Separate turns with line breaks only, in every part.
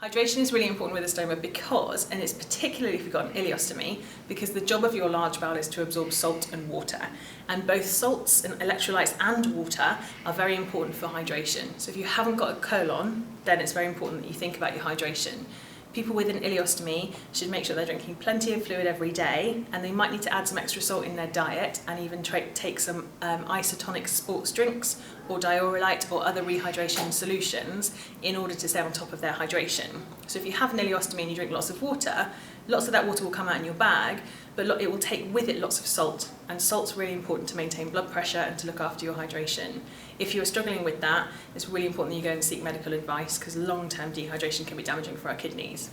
Hydration is really important with a stoma because, and it's particularly if you've got an ileostomy, because the job of your large bowel is to absorb salt and water. And both salts and electrolytes and water are very important for hydration. So if you haven't got a colon, then it's very important that you think about your hydration. People with an ileostomy should make sure they're drinking plenty of fluid every day, and they might need to add some extra salt in their diet and even take some isotonic sports drinks or diurolite or other rehydration solutions in order to stay on top of their hydration. So if you have an ileostomy and you drink lots of that water will come out in your bag, but it will take with it lots of salt, and salt's really important to maintain blood pressure and to look after your hydration. If you're struggling with that, it's really important that you go and seek medical advice because long-term dehydration can be damaging for our kidneys.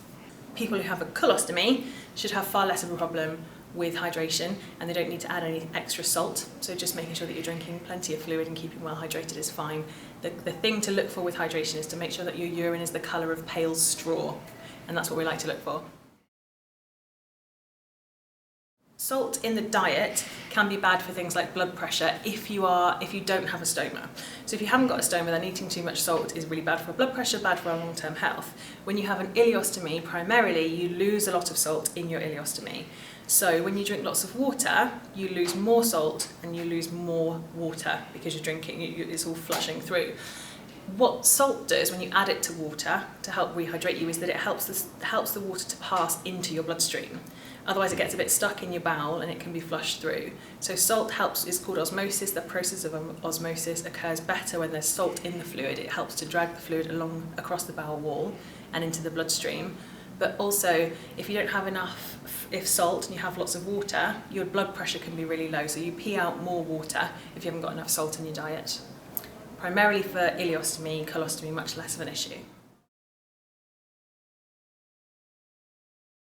People who have a colostomy should have far less of a problem with hydration, and they don't need to add any extra salt, so just making sure that you're drinking plenty of fluid and keeping well hydrated is fine. The thing to look for with hydration is to make sure that your urine is the colour of pale straw, and that's what we like to look for. Salt in the diet can be bad for things like blood pressure if you don't have a stoma. So if you haven't got a stoma, then eating too much salt is really bad for blood pressure, bad for our long-term health. When you have an ileostomy, primarily you lose a lot of salt in your ileostomy. So when you drink lots of water, you lose more salt and you lose more water because you're drinking, it's all flushing through. What salt does when you add it to water to help rehydrate you is that it helps the water to pass into your bloodstream. Otherwise it gets a bit stuck in your bowel and it can be flushed through. So salt helps, it's called osmosis. The process of osmosis occurs better when there's salt in the fluid. It helps to drag the fluid along across the bowel wall and into the bloodstream. But also, if you don't have enough salt and you have lots of water, your blood pressure can be really low. So you pee out more water if you haven't got enough salt in your diet. Primarily for ileostomy, colostomy, much less of an issue.